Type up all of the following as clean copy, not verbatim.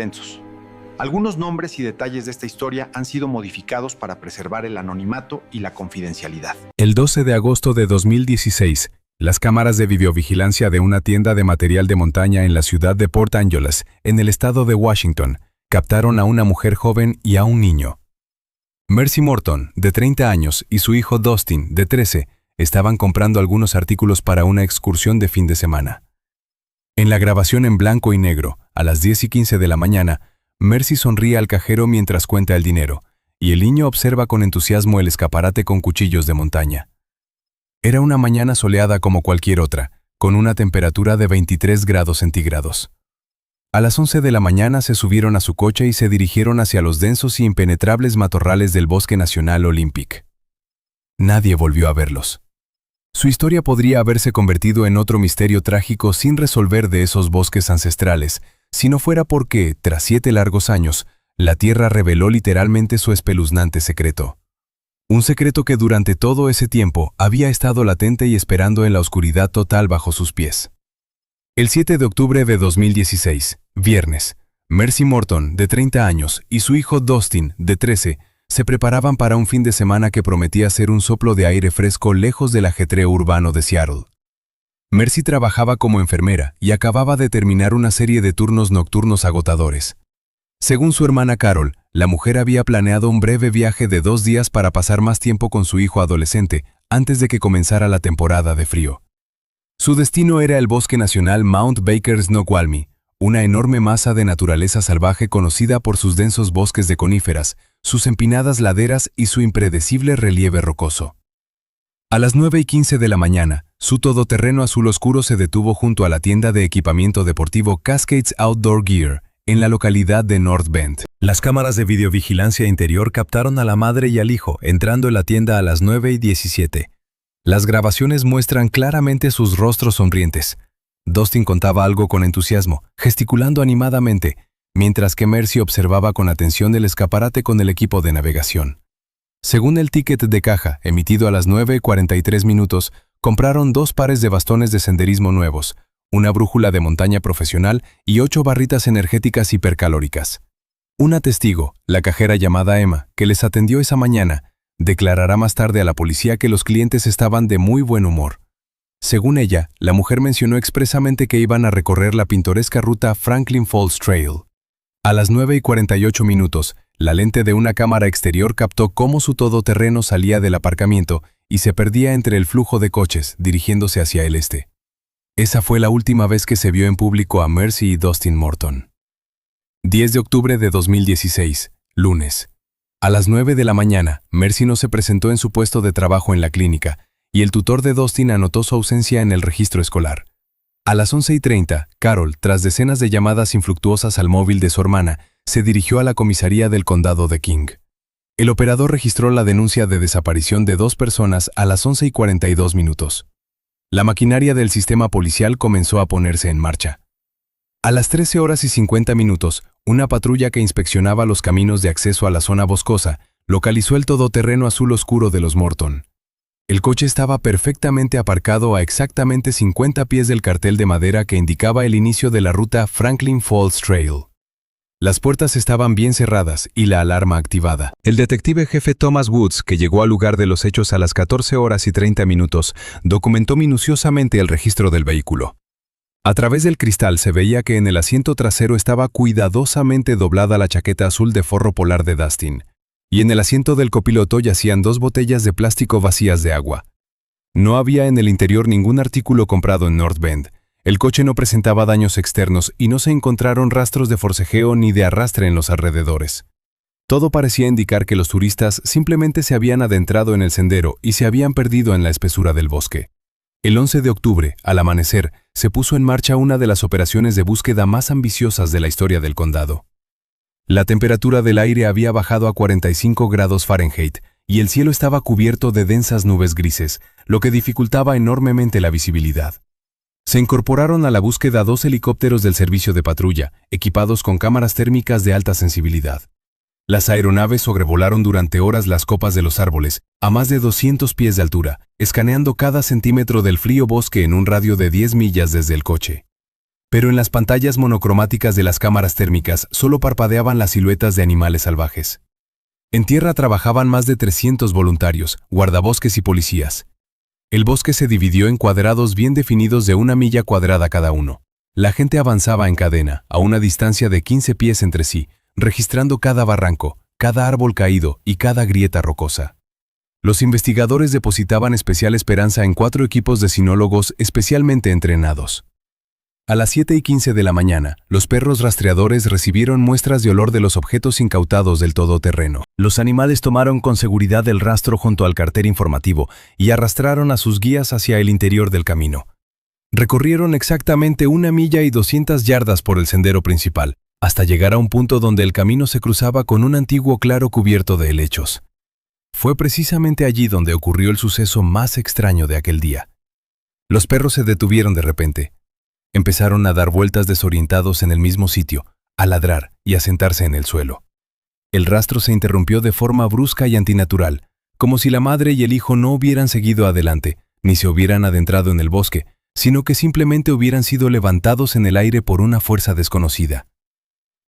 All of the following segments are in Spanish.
intensos. Algunos nombres y detalles de esta historia han sido modificados para preservar el anonimato y la confidencialidad. El 12 de agosto de 2016, las cámaras de videovigilancia de una tienda de material de montaña en la ciudad de Port Angeles, en el estado de Washington, captaron a una mujer joven y a un niño. Mercy Morton, de 30 años, y su hijo Dustin, de 13, estaban comprando algunos artículos para una excursión de fin de semana. En la grabación en blanco y negro, a las 10:15 de la mañana, Mercy sonríe al cajero mientras cuenta el dinero, y el niño observa con entusiasmo el escaparate con cuchillos de montaña. Era una mañana soleada como cualquier otra, con una temperatura de 23 grados centígrados. A las 11 de la mañana se subieron a su coche y se dirigieron hacia los densos y impenetrables matorrales del Bosque Nacional Olympic. Nadie volvió a verlos. Su historia podría haberse convertido en otro misterio trágico sin resolver de esos bosques ancestrales, si no fuera porque, tras 7 largos años, la Tierra reveló literalmente su espeluznante secreto. Un secreto que durante todo ese tiempo había estado latente y esperando en la oscuridad total bajo sus pies. El 7 de octubre de 2016, viernes, Mercy Morton, de 30 años, y su hijo Dustin, de 13, se preparaban para un fin de semana que prometía ser un soplo de aire fresco lejos del ajetreo urbano de Seattle. Mercy trabajaba como enfermera y acababa de terminar una serie de turnos nocturnos agotadores. Según su hermana Carol, la mujer había planeado un breve viaje de 2 días para pasar más tiempo con su hijo adolescente antes de que comenzara la temporada de frío. Su destino era el Bosque Nacional Mount Baker Snoqualmie, una enorme masa de naturaleza salvaje conocida por sus densos bosques de coníferas, sus empinadas laderas y su impredecible relieve rocoso. A las 9:15 de la mañana, su todoterreno azul oscuro se detuvo junto a la tienda de equipamiento deportivo Cascades Outdoor Gear, en la localidad de North Bend. Las cámaras de videovigilancia interior captaron a la madre y al hijo entrando en la tienda a las 9:17. Las grabaciones muestran claramente sus rostros sonrientes. Dustin contaba algo con entusiasmo, gesticulando animadamente, mientras que Mercy observaba con atención el escaparate con el equipo de navegación. Según el ticket de caja, emitido a las 9:43 minutos, compraron 2 pares de bastones de senderismo nuevos, una brújula de montaña profesional y 8 barritas energéticas hipercalóricas. Una testigo, la cajera llamada Emma, que les atendió esa mañana, declarará más tarde a la policía que los clientes estaban de muy buen humor. Según ella, la mujer mencionó expresamente que iban a recorrer la pintoresca ruta Franklin Falls Trail. A las 9:48 minutos, la lente de una cámara exterior captó cómo su todoterreno salía del aparcamiento y se perdía entre el flujo de coches, dirigiéndose hacia el este. Esa fue la última vez que se vio en público a Mercy y Dustin Morton. 10 de octubre de 2016, lunes. A las 9 de la mañana, Mercy no se presentó en su puesto de trabajo en la clínica, y el tutor de Dustin anotó su ausencia en el registro escolar. A las 11:30, Carol, tras decenas de llamadas infructuosas al móvil de su hermana, se dirigió a la comisaría del condado de King. El operador registró la denuncia de desaparición de 2 personas a las 11:42 minutos. La maquinaria del sistema policial comenzó a ponerse en marcha. A las 13:50, una patrulla que inspeccionaba los caminos de acceso a la zona boscosa localizó el todoterreno azul oscuro de los Morton. El coche estaba perfectamente aparcado a exactamente 50 pies del cartel de madera que indicaba el inicio de la ruta Franklin Falls Trail. Las puertas estaban bien cerradas y la alarma activada. El detective jefe Thomas Woods, que llegó al lugar de los hechos a las 14:30, documentó minuciosamente el registro del vehículo. A través del cristal se veía que en el asiento trasero estaba cuidadosamente doblada la chaqueta azul de forro polar de Dustin, y en el asiento del copiloto yacían 2 botellas de plástico vacías de agua. No había en el interior ningún artículo comprado en North Bend. El coche no presentaba daños externos y no se encontraron rastros de forcejeo ni de arrastre en los alrededores. Todo parecía indicar que los turistas simplemente se habían adentrado en el sendero y se habían perdido en la espesura del bosque. El 11 de octubre, al amanecer, se puso en marcha una de las operaciones de búsqueda más ambiciosas de la historia del condado. La temperatura del aire había bajado a 45 grados Fahrenheit y el cielo estaba cubierto de densas nubes grises, lo que dificultaba enormemente la visibilidad. Se incorporaron a la búsqueda 2 helicópteros del servicio de patrulla, equipados con cámaras térmicas de alta sensibilidad. Las aeronaves sobrevolaron durante horas las copas de los árboles, a más de 200 pies de altura, escaneando cada centímetro del frío bosque en un radio de 10 millas desde el coche. pero en las pantallas monocromáticas de las cámaras térmicas solo parpadeaban las siluetas de animales salvajes. En tierra trabajaban más de 300 voluntarios, guardabosques y policías. El bosque se dividió en cuadrados bien definidos de 1 milla cuadrada cada uno. La gente avanzaba en cadena, a una distancia de 15 pies entre sí, registrando cada barranco, cada árbol caído y cada grieta rocosa. Los investigadores depositaban especial esperanza en 4 equipos de sinólogos especialmente entrenados. A las 7:15 de la mañana, los perros rastreadores recibieron muestras de olor de los objetos incautados del todoterreno. Los animales tomaron con seguridad el rastro junto al cartel informativo y arrastraron a sus guías hacia el interior del camino. Recorrieron exactamente 1 milla y 200 yardas por el sendero principal, hasta llegar a un punto donde el camino se cruzaba con un antiguo claro cubierto de helechos. Fue precisamente allí donde ocurrió el suceso más extraño de aquel día. Los perros se detuvieron de repente. Empezaron a dar vueltas desorientados en el mismo sitio, a ladrar y a sentarse en el suelo. El rastro se interrumpió de forma brusca y antinatural, como si la madre y el hijo no hubieran seguido adelante, ni se hubieran adentrado en el bosque, sino que simplemente hubieran sido levantados en el aire por una fuerza desconocida.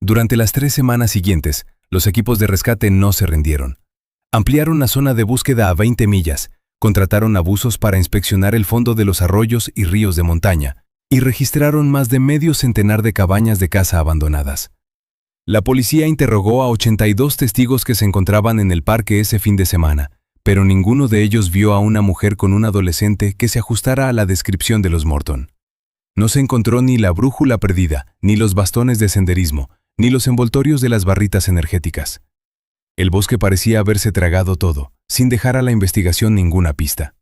Durante las 3 semanas siguientes, los equipos de rescate no se rindieron. Ampliaron la zona de búsqueda a 20 millas, contrataron a buzos para inspeccionar el fondo de los arroyos y ríos de montaña, y registraron más de medio centenar de cabañas de caza abandonadas. La policía interrogó a 82 testigos que se encontraban en el parque ese fin de semana, pero ninguno de ellos vio a una mujer con un adolescente que se ajustara a la descripción de los Morton. No se encontró ni la brújula perdida, ni los bastones de senderismo, ni los envoltorios de las barritas energéticas. El bosque parecía haberse tragado todo, sin dejar a la investigación ninguna pista.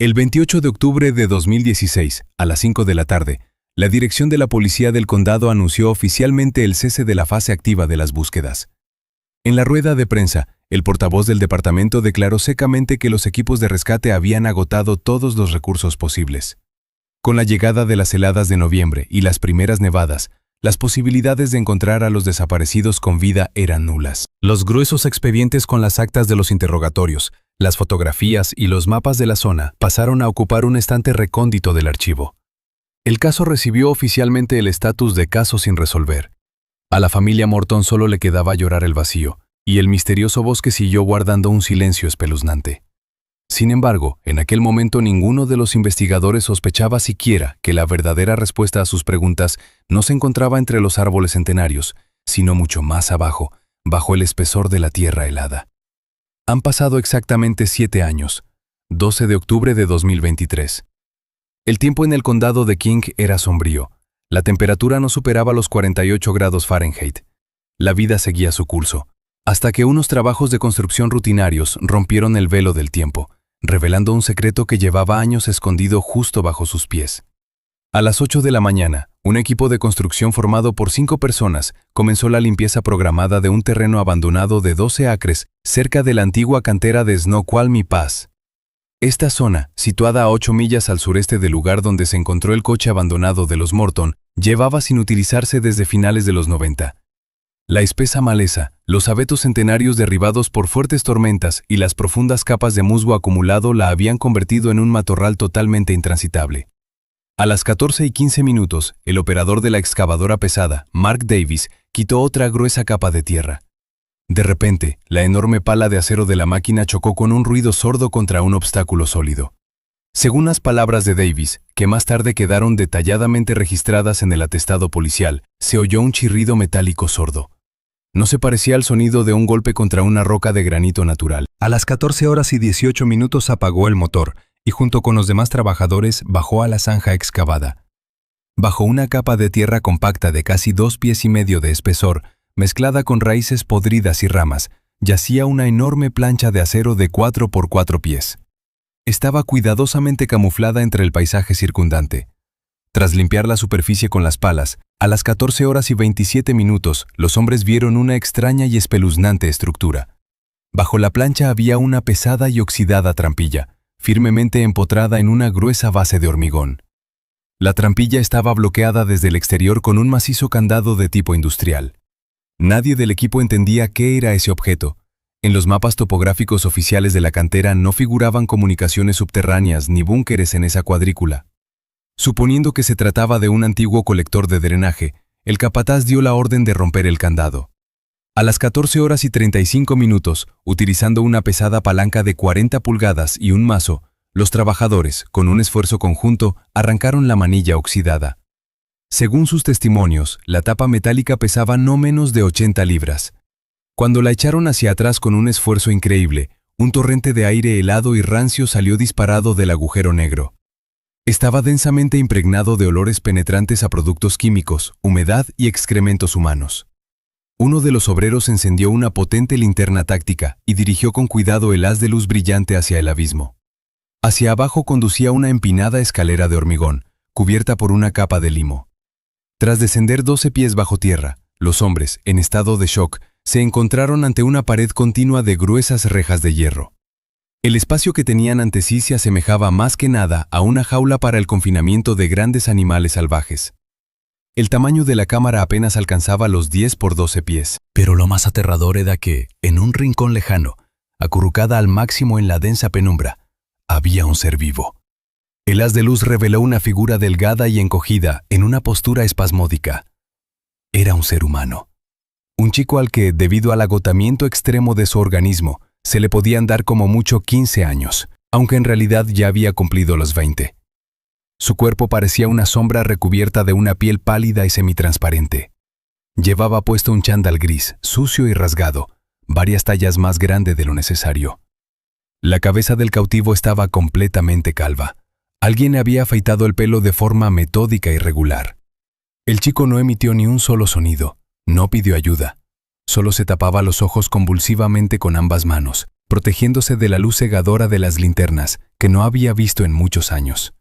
El 28 de octubre de 2016, a las 5 de la tarde, la dirección de la policía del condado anunció oficialmente el cese de la fase activa de las búsquedas. En la rueda de prensa, el portavoz del departamento declaró secamente que los equipos de rescate habían agotado todos los recursos posibles. Con la llegada de las heladas de noviembre y las primeras nevadas, las posibilidades de encontrar a los desaparecidos con vida eran nulas. Los gruesos expedientes con las actas de los interrogatorios, las fotografías y los mapas de la zona pasaron a ocupar un estante recóndito del archivo. El caso recibió oficialmente el estatus de caso sin resolver. A la familia Morton solo le quedaba llorar el vacío, y el misterioso bosque siguió guardando un silencio espeluznante. Sin embargo, en aquel momento ninguno de los investigadores sospechaba siquiera que la verdadera respuesta a sus preguntas no se encontraba entre los árboles centenarios, sino mucho más abajo, bajo el espesor de la tierra helada. Han pasado exactamente 7 años, 12 de octubre de 2023. El tiempo en el condado de King era sombrío. La temperatura no superaba los 48 grados Fahrenheit. La vida seguía su curso, hasta que unos trabajos de construcción rutinarios rompieron el velo del tiempo, revelando un secreto que llevaba años escondido justo bajo sus pies. A las 8 de la mañana, un equipo de construcción formado por 5 personas comenzó la limpieza programada de un terreno abandonado de 12 acres cerca de la antigua cantera de Snoqualmie Pass. Esta zona, situada a 8 millas al sureste del lugar donde se encontró el coche abandonado de los Morton, llevaba sin utilizarse desde finales de los 90. La espesa maleza, los abetos centenarios derribados por fuertes tormentas y las profundas capas de musgo acumulado la habían convertido en un matorral totalmente intransitable. A las 14:15 minutos, el operador de la excavadora pesada, Mark Davis, quitó otra gruesa capa de tierra. De repente, la enorme pala de acero de la máquina chocó con un ruido sordo contra un obstáculo sólido. Según las palabras de Davis, que más tarde quedaron detalladamente registradas en el atestado policial, se oyó un chirrido metálico sordo. No se parecía al sonido de un golpe contra una roca de granito natural. A las 14:18 apagó el motor y junto con los demás trabajadores bajó a la zanja excavada. Bajo una capa de tierra compacta de casi 2,5 pies de espesor, mezclada con raíces podridas y ramas, yacía una enorme plancha de acero de 4 por 4 pies. Estaba cuidadosamente camuflada entre el paisaje circundante. Tras limpiar la superficie con las palas, a las 14:27 los hombres vieron una extraña y espeluznante estructura. Bajo la plancha había una pesada y oxidada trampilla, firmemente empotrada en una gruesa base de hormigón. La trampilla estaba bloqueada desde el exterior con un macizo candado de tipo industrial. Nadie del equipo entendía qué era ese objeto. En los mapas topográficos oficiales de la cantera no figuraban comunicaciones subterráneas ni búnkeres en esa cuadrícula. Suponiendo que se trataba de un antiguo colector de drenaje, el capataz dio la orden de romper el candado. A las 14:35, utilizando una pesada palanca de 40 pulgadas y un mazo, los trabajadores, con un esfuerzo conjunto, arrancaron la manilla oxidada. Según sus testimonios, la tapa metálica pesaba no menos de 80 libras. Cuando la echaron hacia atrás con un esfuerzo increíble, un torrente de aire helado y rancio salió disparado del agujero negro. Estaba densamente impregnado de olores penetrantes a productos químicos, humedad y excrementos humanos. Uno de los obreros encendió una potente linterna táctica y dirigió con cuidado el haz de luz brillante hacia el abismo. Hacia abajo conducía una empinada escalera de hormigón, cubierta por una capa de limo. Tras descender 12 pies bajo tierra, los hombres, en estado de shock, se encontraron ante una pared continua de gruesas rejas de hierro. El espacio que tenían ante sí se asemejaba más que nada a una jaula para el confinamiento de grandes animales salvajes. El tamaño de la cámara apenas alcanzaba los 10 por 12 pies. Pero lo más aterrador era que, en un rincón lejano, acurrucada al máximo en la densa penumbra, había un ser vivo. El haz de luz reveló una figura delgada y encogida en una postura espasmódica. Era un ser humano. Un chico al que, debido al agotamiento extremo de su organismo, se le podían dar como mucho 15 años, aunque en realidad ya había cumplido los 20. Su cuerpo parecía una sombra recubierta de una piel pálida y semitransparente. Llevaba puesto un chándal gris, sucio y rasgado, varias tallas más grande de lo necesario. La cabeza del cautivo estaba completamente calva. Alguien le había afeitado el pelo de forma metódica y regular. El chico no emitió ni un solo sonido, no pidió ayuda. Solo se tapaba los ojos convulsivamente con ambas manos, protegiéndose de la luz cegadora de las linternas, que no había visto en muchos años.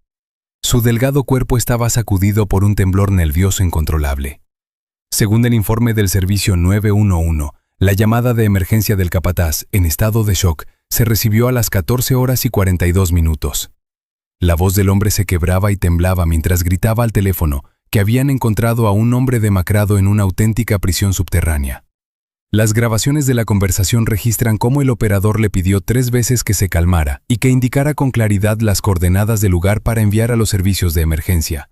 Su delgado cuerpo estaba sacudido por un temblor nervioso incontrolable. Según el informe del servicio 911, la llamada de emergencia del capataz, en estado de shock, se recibió a las 14:42. La voz del hombre se quebraba y temblaba mientras gritaba al teléfono que habían encontrado a un hombre demacrado en una auténtica prisión subterránea. Las grabaciones de la conversación registran cómo el operador le pidió 3 veces que se calmara y que indicara con claridad las coordenadas del lugar para enviar a los servicios de emergencia.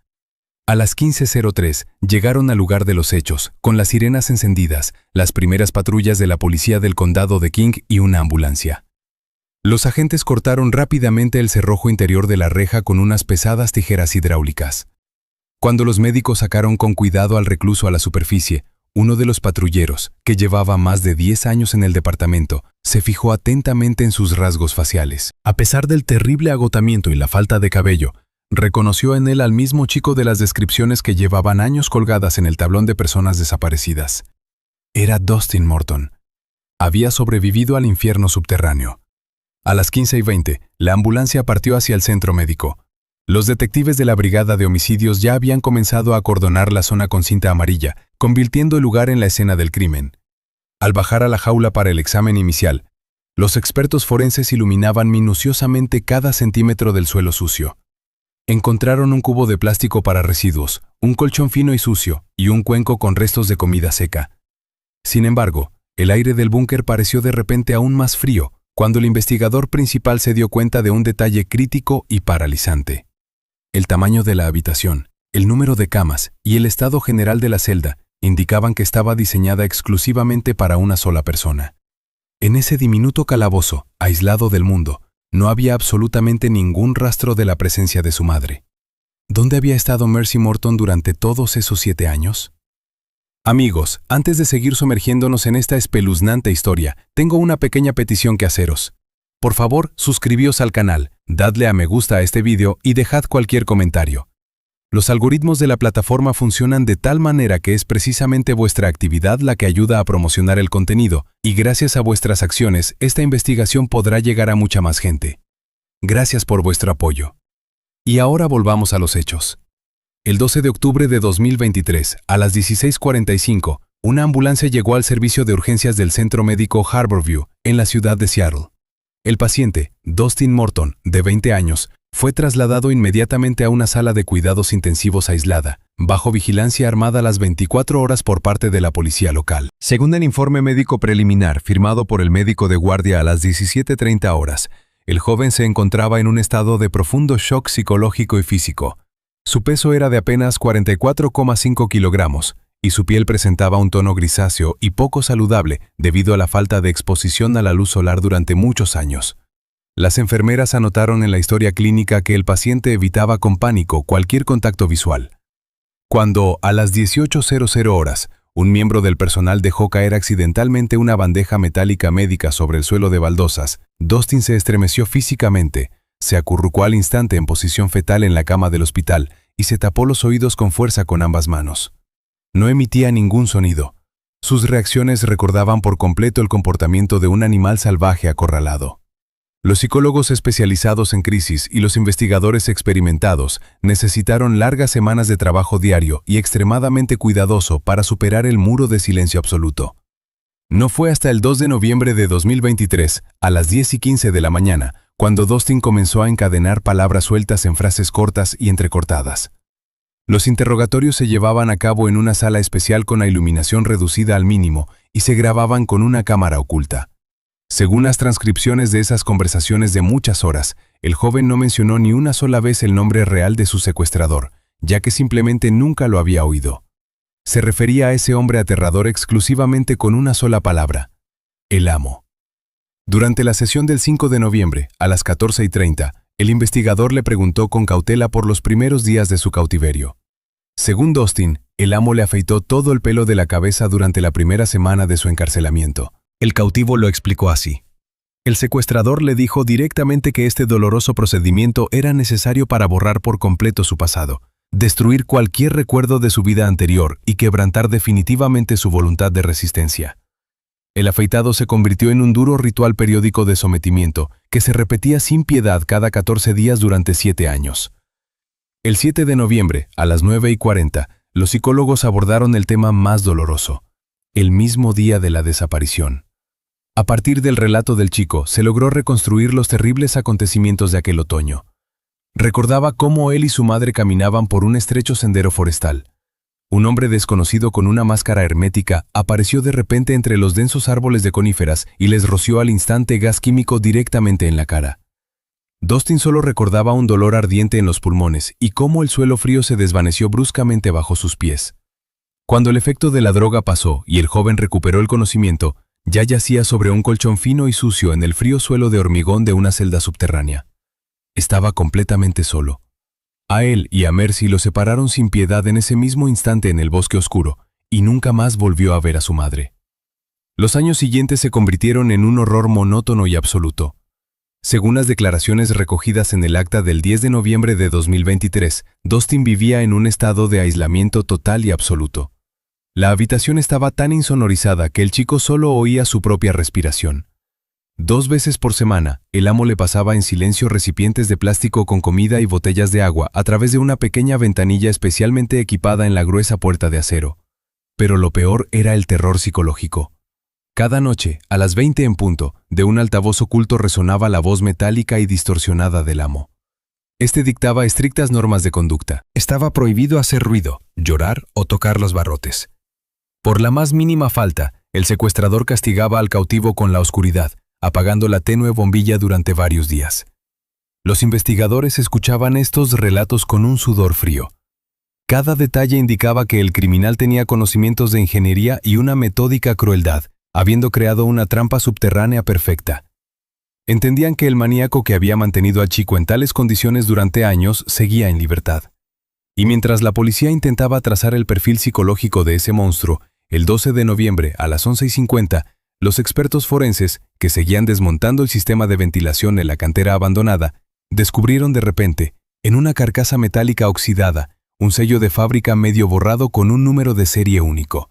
A las 15:03 llegaron al lugar de los hechos, con las sirenas encendidas, las primeras patrullas de la policía del condado de King y una ambulancia. Los agentes cortaron rápidamente el cerrojo interior de la reja con unas pesadas tijeras hidráulicas. Cuando los médicos sacaron con cuidado al recluso a la superficie, uno de los patrulleros, que llevaba más de 10 años en el departamento, se fijó atentamente en sus rasgos faciales. A pesar del terrible agotamiento y la falta de cabello, reconoció en él al mismo chico de las descripciones que llevaban años colgadas en el tablón de personas desaparecidas. Era Dustin Morton. Había sobrevivido al infierno subterráneo. A las 15:20, la ambulancia partió hacia el centro médico. Los detectives de la Brigada de Homicidios ya habían comenzado a acordonar la zona con cinta amarilla, convirtiendo el lugar en la escena del crimen. Al bajar a la jaula para el examen inicial, los expertos forenses iluminaban minuciosamente cada centímetro del suelo sucio. Encontraron un cubo de plástico para residuos, un colchón fino y sucio, y un cuenco con restos de comida seca. Sin embargo, el aire del búnker pareció de repente aún más frío, cuando el investigador principal se dio cuenta de un detalle crítico y paralizante. El tamaño de la habitación, el número de camas y el estado general de la celda indicaban que estaba diseñada exclusivamente para una sola persona. En ese diminuto calabozo, aislado del mundo, no había absolutamente ningún rastro de la presencia de su madre. ¿Dónde había estado Mercy Morton durante todos esos 7 años? Amigos, antes de seguir sumergiéndonos en esta espeluznante historia, tengo una pequeña petición que haceros. Por favor, suscribíos al canal, dadle a me gusta a este video y dejad cualquier comentario. Los algoritmos de la plataforma funcionan de tal manera que es precisamente vuestra actividad la que ayuda a promocionar el contenido, y gracias a vuestras acciones, esta investigación podrá llegar a mucha más gente. Gracias por vuestro apoyo. Y ahora volvamos a los hechos. El 12 de octubre de 2023, a las 16:45, una ambulancia llegó al servicio de urgencias del Centro Médico Harborview, en la ciudad de Seattle. El paciente, Dustin Morton, de 20 años, fue trasladado inmediatamente a una sala de cuidados intensivos aislada, bajo vigilancia armada las 24 horas por parte de la policía local. Según el informe médico preliminar firmado por el médico de guardia a las 17:30 horas, el joven se encontraba en un estado de profundo shock psicológico y físico. Su peso era de apenas 44,5 kilogramos, y su piel presentaba un tono grisáceo y poco saludable debido a la falta de exposición a la luz solar durante muchos años. Las enfermeras anotaron en la historia clínica que el paciente evitaba con pánico cualquier contacto visual. Cuando, a las 18:00 horas, un miembro del personal dejó caer accidentalmente una bandeja metálica médica sobre el suelo de baldosas, Dustin se estremeció físicamente, se acurrucó al instante en posición fetal en la cama del hospital y se tapó los oídos con fuerza con ambas manos. No emitía ningún sonido. Sus reacciones recordaban por completo el comportamiento de un animal salvaje acorralado. Los psicólogos especializados en crisis y los investigadores experimentados necesitaron largas semanas de trabajo diario y extremadamente cuidadoso para superar el muro de silencio absoluto. No fue hasta el 2 de noviembre de 2023, a las 10:15 de la mañana, cuando Dustin comenzó a encadenar palabras sueltas en frases cortas y entrecortadas. Los interrogatorios se llevaban a cabo en una sala especial con la iluminación reducida al mínimo y se grababan con una cámara oculta. Según las transcripciones de esas conversaciones de muchas horas, el joven no mencionó ni una sola vez el nombre real de su secuestrador, ya que simplemente nunca lo había oído. Se refería a ese hombre aterrador exclusivamente con una sola palabra: el amo. Durante la sesión del 5 de noviembre, a las 14:30, el investigador le preguntó con cautela por los primeros días de su cautiverio. Según Dustin, el amo le afeitó todo el pelo de la cabeza durante la primera semana de su encarcelamiento. El cautivo lo explicó así. El secuestrador le dijo directamente que este doloroso procedimiento era necesario para borrar por completo su pasado, destruir cualquier recuerdo de su vida anterior y quebrantar definitivamente su voluntad de resistencia. El afeitado se convirtió en un duro ritual periódico de sometimiento que se repetía sin piedad cada 14 días durante 7 años. El 7 de noviembre, a las 9:40, los psicólogos abordaron el tema más doloroso: el mismo día de la desaparición. A partir del relato del chico, se logró reconstruir los terribles acontecimientos de aquel otoño. Recordaba cómo él y su madre caminaban por un estrecho sendero forestal. Un hombre desconocido con una máscara hermética apareció de repente entre los densos árboles de coníferas y les roció al instante gas químico directamente en la cara. Dustin solo recordaba un dolor ardiente en los pulmones y cómo el suelo frío se desvaneció bruscamente bajo sus pies. Cuando el efecto de la droga pasó y el joven recuperó el conocimiento, ya yacía sobre un colchón fino y sucio en el frío suelo de hormigón de una celda subterránea. Estaba completamente solo. A él y a Mercy lo separaron sin piedad en ese mismo instante en el bosque oscuro, y nunca más volvió a ver a su madre. Los años siguientes se convirtieron en un horror monótono y absoluto. Según las declaraciones recogidas en el acta del 10 de noviembre de 2023, Dustin vivía en un estado de aislamiento total y absoluto. La habitación estaba tan insonorizada que el chico solo oía su propia respiración. 2 veces por semana, el amo le pasaba en silencio recipientes de plástico con comida y botellas de agua a través de una pequeña ventanilla especialmente equipada en la gruesa puerta de acero. Pero lo peor era el terror psicológico. Cada noche, a las 20 en punto, de un altavoz oculto resonaba la voz metálica y distorsionada del amo. Este dictaba estrictas normas de conducta. Estaba prohibido hacer ruido, llorar o tocar los barrotes. Por la más mínima falta, el secuestrador castigaba al cautivo con la oscuridad, apagando la tenue bombilla durante varios días. Los investigadores escuchaban estos relatos con un sudor frío. Cada detalle indicaba que el criminal tenía conocimientos de ingeniería y una metódica crueldad, habiendo creado una trampa subterránea perfecta. Entendían que el maníaco que había mantenido al chico en tales condiciones durante años seguía en libertad. Y mientras la policía intentaba trazar el perfil psicológico de ese monstruo, el 12 de noviembre a las 11:50, los expertos forenses, que seguían desmontando el sistema de ventilación en la cantera abandonada, descubrieron de repente, en una carcasa metálica oxidada, un sello de fábrica medio borrado con un número de serie único.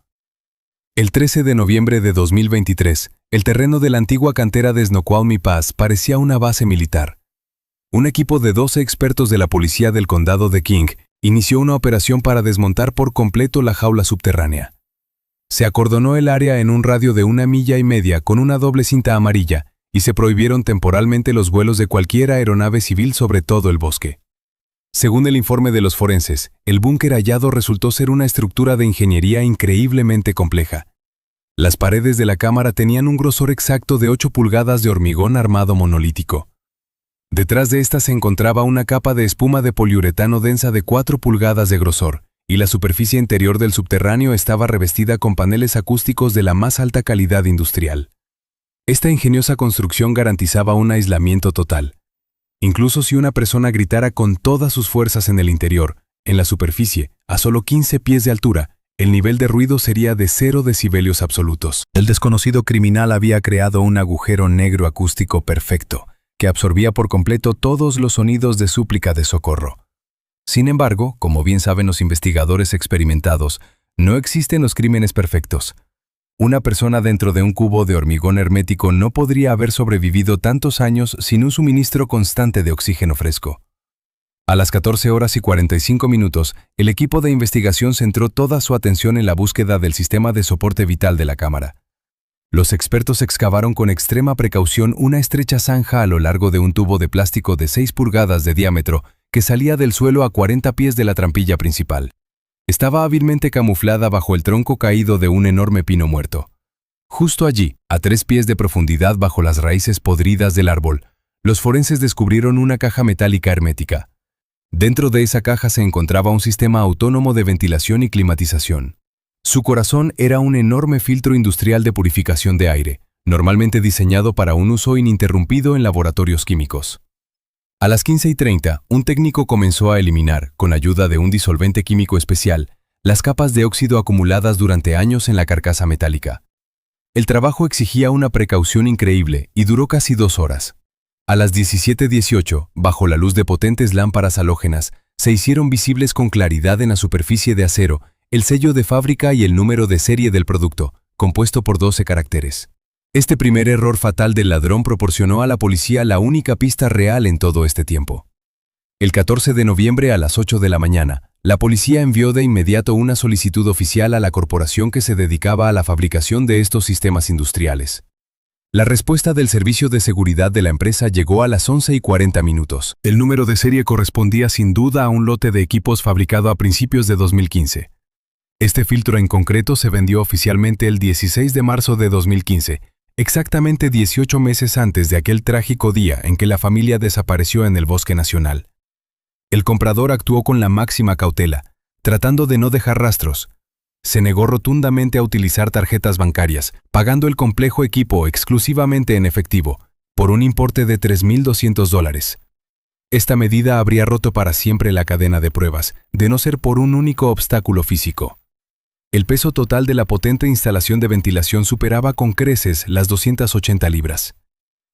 El 13 de noviembre de 2023, el terreno de la antigua cantera de Snoqualmie Pass parecía una base militar. Un equipo de 12 expertos de la policía del condado de King inició una operación para desmontar por completo la jaula subterránea. Se acordonó el área en un radio de 1,5 millas con una doble cinta amarilla y se prohibieron temporalmente los vuelos de cualquier aeronave civil sobre todo el bosque. Según el informe de los forenses, el búnker hallado resultó ser una estructura de ingeniería increíblemente compleja. Las paredes de la cámara tenían un grosor exacto de 8 pulgadas de hormigón armado monolítico. Detrás de esta se encontraba una capa de espuma de poliuretano densa de 4 pulgadas de grosor, y la superficie interior del subterráneo estaba revestida con paneles acústicos de la más alta calidad industrial. Esta ingeniosa construcción garantizaba un aislamiento total. Incluso si una persona gritara con todas sus fuerzas en el interior, en la superficie, a solo 15 pies de altura, el nivel de ruido sería de 0 decibelios absolutos. El desconocido criminal había creado un agujero negro acústico perfecto, que absorbía por completo todos los sonidos de súplica de socorro. Sin embargo, como bien saben los investigadores experimentados, no existen los crímenes perfectos. Una persona dentro de un cubo de hormigón hermético no podría haber sobrevivido tantos años sin un suministro constante de oxígeno fresco. A las 14 horas y 45 minutos, el equipo de investigación centró toda su atención en la búsqueda del sistema de soporte vital de la cámara. Los expertos excavaron con extrema precaución una estrecha zanja a lo largo de un tubo de plástico de 6 pulgadas de diámetro que salía del suelo a 40 pies de la trampilla principal. Estaba hábilmente camuflada bajo el tronco caído de un enorme pino muerto. Justo allí, a 3 pies de profundidad bajo las raíces podridas del árbol, los forenses descubrieron una caja metálica hermética. Dentro de esa caja se encontraba un sistema autónomo de ventilación y climatización. Su corazón era un enorme filtro industrial de purificación de aire, normalmente diseñado para un uso ininterrumpido en laboratorios químicos. A las 15:30, un técnico comenzó a eliminar, con ayuda de un disolvente químico especial, las capas de óxido acumuladas durante años en la carcasa metálica. El trabajo exigía una precaución increíble y duró casi 2 horas. A las 17:18, bajo la luz de potentes lámparas halógenas, se hicieron visibles con claridad en la superficie de acero el sello de fábrica y el número de serie del producto, compuesto por 12 caracteres. Este primer error fatal del ladrón proporcionó a la policía la única pista real en todo este tiempo. El 14 de noviembre a las 8 de la mañana, la policía envió de inmediato una solicitud oficial a la corporación que se dedicaba a la fabricación de estos sistemas industriales. La respuesta del servicio de seguridad de la empresa llegó a las 11:40 minutos. El número de serie correspondía sin duda a un lote de equipos fabricado a principios de 2015. Este filtro en concreto se vendió oficialmente el 16 de marzo de 2015, exactamente 18 meses antes de aquel trágico día en que la familia desapareció en el Bosque Nacional. El comprador actuó con la máxima cautela, tratando de no dejar rastros. Se negó rotundamente a utilizar tarjetas bancarias, pagando el complejo equipo exclusivamente en efectivo, por un importe de $3,200. Esta medida habría roto para siempre la cadena de pruebas, de no ser por un único obstáculo físico. El peso total de la potente instalación de ventilación superaba con creces las 280 libras.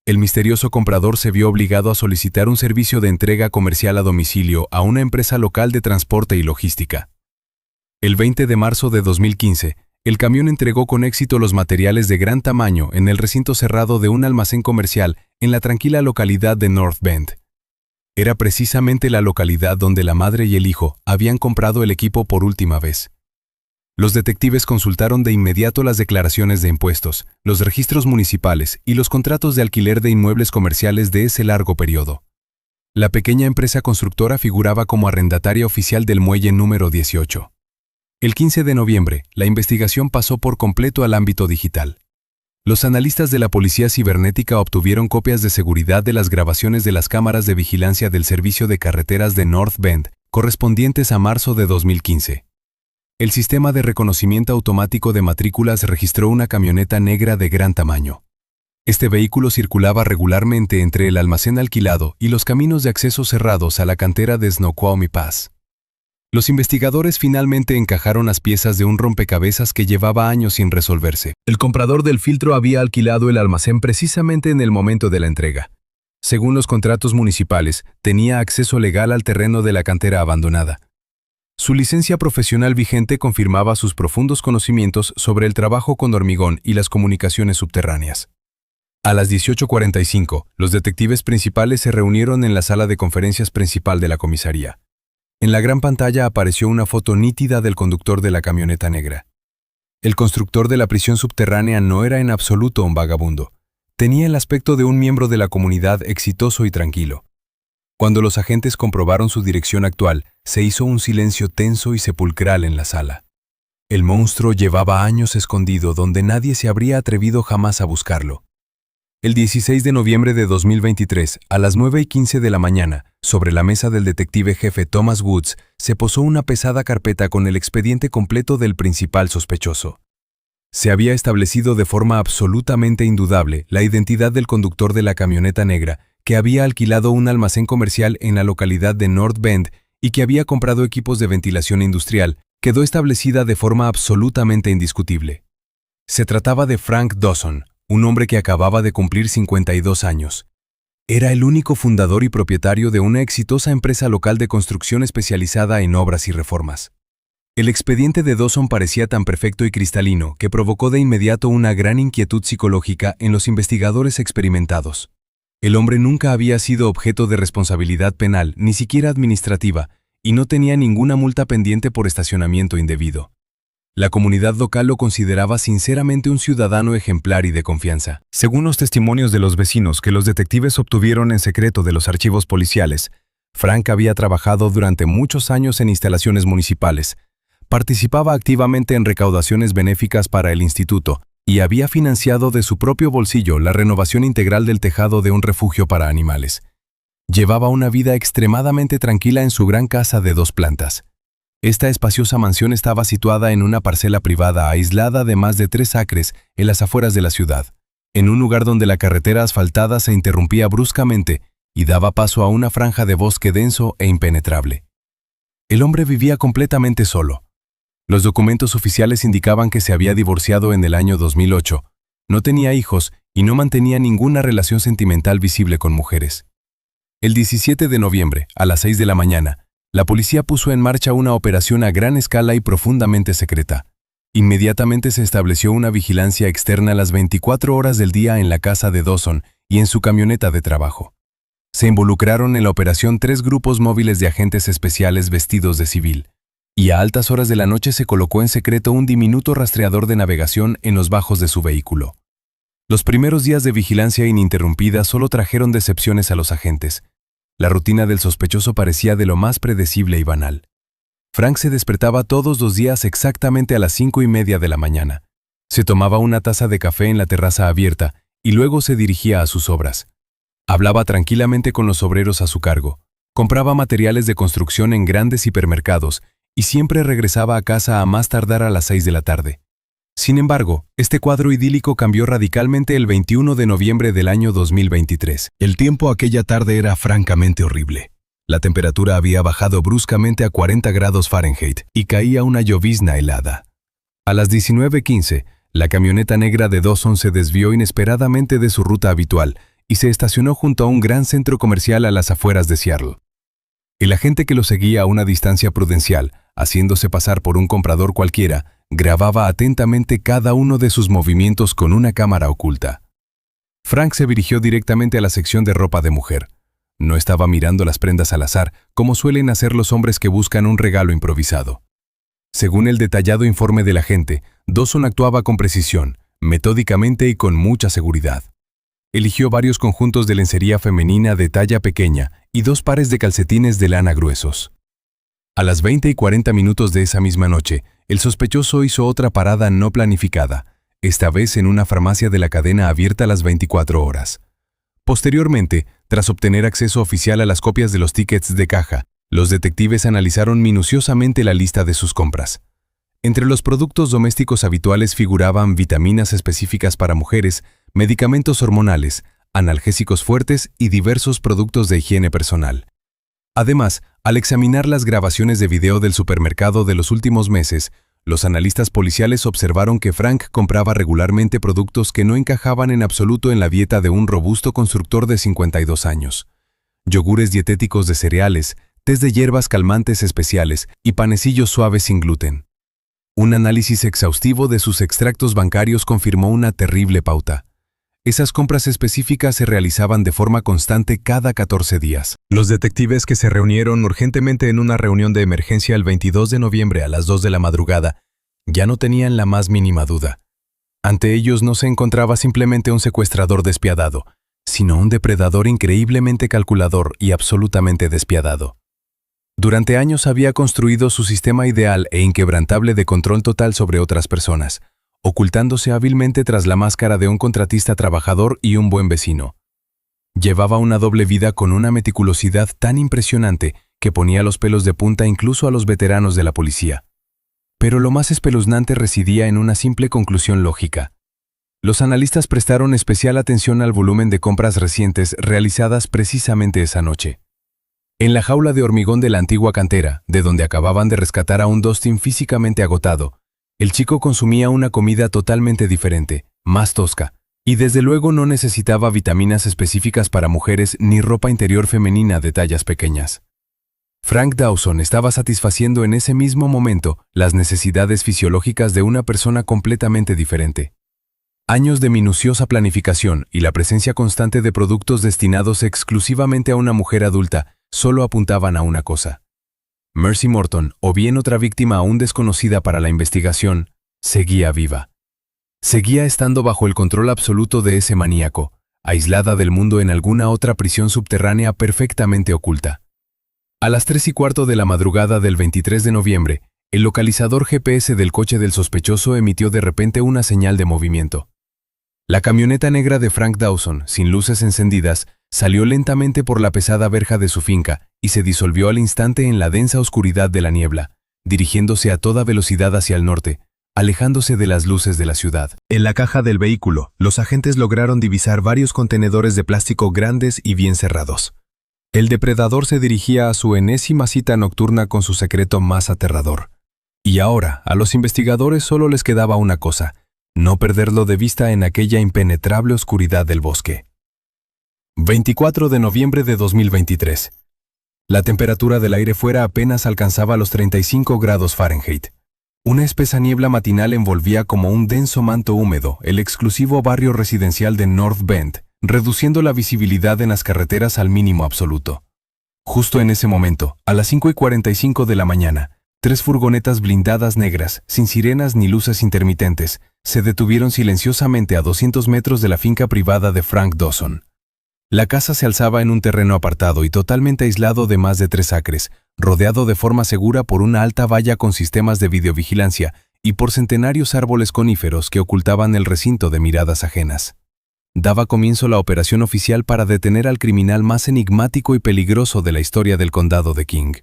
El misterioso comprador se vio obligado a solicitar un servicio de entrega comercial a domicilio a una empresa local de transporte y logística. El 20 de marzo de 2015, el camión entregó con éxito los materiales de gran tamaño en el recinto cerrado de un almacén comercial en la tranquila localidad de North Bend. Era precisamente la localidad donde la madre y el hijo habían comprado el equipo por última vez. Los detectives consultaron de inmediato las declaraciones de impuestos, los registros municipales y los contratos de alquiler de inmuebles comerciales de ese largo periodo. La pequeña empresa constructora figuraba como arrendataria oficial del muelle número 18. El 15 de noviembre, la investigación pasó por completo al ámbito digital. Los analistas de la policía cibernética obtuvieron copias de seguridad de las grabaciones de las cámaras de vigilancia del servicio de carreteras de North Bend, correspondientes a marzo de 2015. El sistema de reconocimiento automático de matrículas registró una camioneta negra de gran tamaño. Este vehículo circulaba regularmente entre el almacén alquilado y los caminos de acceso cerrados a la cantera de Snoqualmie Pass. Los investigadores finalmente encajaron las piezas de un rompecabezas que llevaba años sin resolverse. El comprador del filtro había alquilado el almacén precisamente en el momento de la entrega. Según los contratos municipales, tenía acceso legal al terreno de la cantera abandonada. Su licencia profesional vigente confirmaba sus profundos conocimientos sobre el trabajo con hormigón y las comunicaciones subterráneas. A las 18:45, los detectives principales se reunieron en la sala de conferencias principal de la comisaría. En la gran pantalla apareció una foto nítida del conductor de la camioneta negra. El constructor de la prisión subterránea no era en absoluto un vagabundo. Tenía el aspecto de un miembro de la comunidad exitoso y tranquilo. Cuando los agentes comprobaron su dirección actual, se hizo un silencio tenso y sepulcral en la sala. El monstruo llevaba años escondido donde nadie se habría atrevido jamás a buscarlo. El 16 de noviembre de 2023, a las 9:15 de la mañana, sobre la mesa del detective jefe Thomas Woods, se posó una pesada carpeta con el expediente completo del principal sospechoso. Se había establecido de forma absolutamente indudable la identidad del conductor de la camioneta negra, que había alquilado un almacén comercial en la localidad de North Bend y que había comprado equipos de ventilación industrial, quedó establecida de forma absolutamente indiscutible. Se trataba de Frank Dawson, un hombre que acababa de cumplir 52 años. Era el único fundador y propietario de una exitosa empresa local de construcción especializada en obras y reformas. El expediente de Dawson parecía tan perfecto y cristalino que provocó de inmediato una gran inquietud psicológica en los investigadores experimentados. El hombre nunca había sido objeto de responsabilidad penal, ni siquiera administrativa, y no tenía ninguna multa pendiente por estacionamiento indebido. La comunidad local lo consideraba sinceramente un ciudadano ejemplar y de confianza. Según los testimonios de los vecinos que los detectives obtuvieron en secreto de los archivos policiales, Frank había trabajado durante muchos años en instalaciones municipales, participaba activamente en recaudaciones benéficas para el instituto y había financiado de su propio bolsillo la renovación integral del tejado de un refugio para animales. Llevaba una vida extremadamente tranquila en su gran casa de 2 plantas. Esta espaciosa mansión estaba situada en una parcela privada aislada de más de 3 acres en las afueras de la ciudad, en un lugar donde la carretera asfaltada se interrumpía bruscamente y daba paso a una franja de bosque denso e impenetrable. El hombre vivía completamente solo. Los documentos oficiales indicaban que se había divorciado en el año 2008, no tenía hijos y no mantenía ninguna relación sentimental visible con mujeres. El 17 de noviembre, a las 6 de la mañana, la policía puso en marcha una operación a gran escala y profundamente secreta. Inmediatamente se estableció una vigilancia externa las 24 horas del día en la casa de Dawson y en su camioneta de trabajo. Se involucraron en la operación 3 grupos móviles de agentes especiales vestidos de civil, y a altas horas de la noche se colocó en secreto un diminuto rastreador de navegación en los bajos de su vehículo. Los primeros días de vigilancia ininterrumpida solo trajeron decepciones a los agentes. La rutina del sospechoso parecía de lo más predecible y banal. Frank se despertaba todos los días exactamente a las 5:30 de la mañana. Se tomaba una taza de café en la terraza abierta y luego se dirigía a sus obras. Hablaba tranquilamente con los obreros a su cargo, compraba materiales de construcción en grandes hipermercados y siempre regresaba a casa a más tardar a las 6 de la tarde. Sin embargo, este cuadro idílico cambió radicalmente el 21 de noviembre del año 2023. El tiempo aquella tarde era francamente horrible. La temperatura había bajado bruscamente a 40 grados Fahrenheit y caía una llovizna helada. A las 19:15, la camioneta negra de Dawson se desvió inesperadamente de su ruta habitual y se estacionó junto a un gran centro comercial a las afueras de Seattle. El agente que lo seguía a una distancia prudencial, haciéndose pasar por un comprador cualquiera, grababa atentamente cada uno de sus movimientos con una cámara oculta. Frank se dirigió directamente a la sección de ropa de mujer. No estaba mirando las prendas al azar, como suelen hacer los hombres que buscan un regalo improvisado. Según el detallado informe del agente, Dawson actuaba con precisión, metódicamente y con mucha seguridad. Eligió varios conjuntos de lencería femenina de talla pequeña y 2 pares de calcetines de lana gruesos. A las 20:40 de esa misma noche, el sospechoso hizo otra parada no planificada, esta vez en una farmacia de la cadena abierta a las 24 horas. Posteriormente, tras obtener acceso oficial a las copias de los tickets de caja, los detectives analizaron minuciosamente la lista de sus compras. Entre los productos domésticos habituales figuraban vitaminas específicas para mujeres, medicamentos hormonales, analgésicos fuertes y diversos productos de higiene personal. Además, al examinar las grabaciones de video del supermercado de los últimos meses, los analistas policiales observaron que Frank compraba regularmente productos que no encajaban en absoluto en la dieta de un robusto constructor de 52 años. Yogures dietéticos de cereales, tés de hierbas calmantes especiales y panecillos suaves sin gluten. Un análisis exhaustivo de sus extractos bancarios confirmó una terrible pauta. Esas compras específicas se realizaban de forma constante cada 14 días. Los detectives que se reunieron urgentemente en una reunión de emergencia el 22 de noviembre a las 2 de la madrugada ya no tenían la más mínima duda. Ante ellos no se encontraba simplemente un secuestrador despiadado, sino un depredador increíblemente calculador y absolutamente despiadado. Durante años había construido su sistema ideal e inquebrantable de control total sobre otras personas, ocultándose hábilmente tras la máscara de un contratista trabajador y un buen vecino. Llevaba una doble vida con una meticulosidad tan impresionante que ponía los pelos de punta incluso a los veteranos de la policía. Pero lo más espeluznante residía en una simple conclusión lógica. Los analistas prestaron especial atención al volumen de compras recientes realizadas precisamente esa noche. En la jaula de hormigón de la antigua cantera, de donde acababan de rescatar a un Dustin físicamente agotado, el chico consumía una comida totalmente diferente, más tosca, y desde luego no necesitaba vitaminas específicas para mujeres ni ropa interior femenina de tallas pequeñas. Frank Dawson estaba satisfaciendo en ese mismo momento las necesidades fisiológicas de una persona completamente diferente. Años de minuciosa planificación y la presencia constante de productos destinados exclusivamente a una mujer adulta solo apuntaban a una cosa. Mercy Morton, o bien otra víctima aún desconocida para la investigación, seguía viva. Seguía estando bajo el control absoluto de ese maníaco, aislada del mundo en alguna otra prisión subterránea perfectamente oculta. A las 3:15 de la madrugada del 23 de noviembre, el localizador GPS del coche del sospechoso emitió de repente una señal de movimiento. La camioneta negra de Frank Dawson, sin luces encendidas, salió lentamente por la pesada verja de su finca y se disolvió al instante en la densa oscuridad de la niebla, dirigiéndose a toda velocidad hacia el norte, alejándose de las luces de la ciudad. En la caja del vehículo, los agentes lograron divisar varios contenedores de plástico grandes y bien cerrados. El depredador se dirigía a su enésima cita nocturna con su secreto más aterrador. Y ahora, a los investigadores solo les quedaba una cosa: no perderlo de vista en aquella impenetrable oscuridad del bosque. 24 de noviembre de 2023. La temperatura del aire fuera apenas alcanzaba los 35 grados Fahrenheit. Una espesa niebla matinal envolvía como un denso manto húmedo el exclusivo barrio residencial de North Bend, reduciendo la visibilidad en las carreteras al mínimo absoluto. Justo en ese momento, a las 5:45 de la mañana, 3 furgonetas blindadas negras, sin sirenas ni luces intermitentes, se detuvieron silenciosamente a 200 metros de la finca privada de Frank Dawson. La casa se alzaba en un terreno apartado y totalmente aislado de más de 3 acres, rodeado de forma segura por una alta valla con sistemas de videovigilancia y por centenarios árboles coníferos que ocultaban el recinto de miradas ajenas. Daba comienzo la operación oficial para detener al criminal más enigmático y peligroso de la historia del condado de King.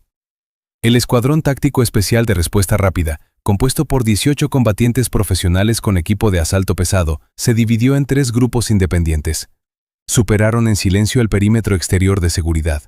El Escuadrón Táctico Especial de Respuesta Rápida, compuesto por 18 combatientes profesionales con equipo de asalto pesado, se dividió en 3 grupos independientes. Superaron en silencio el perímetro exterior de seguridad.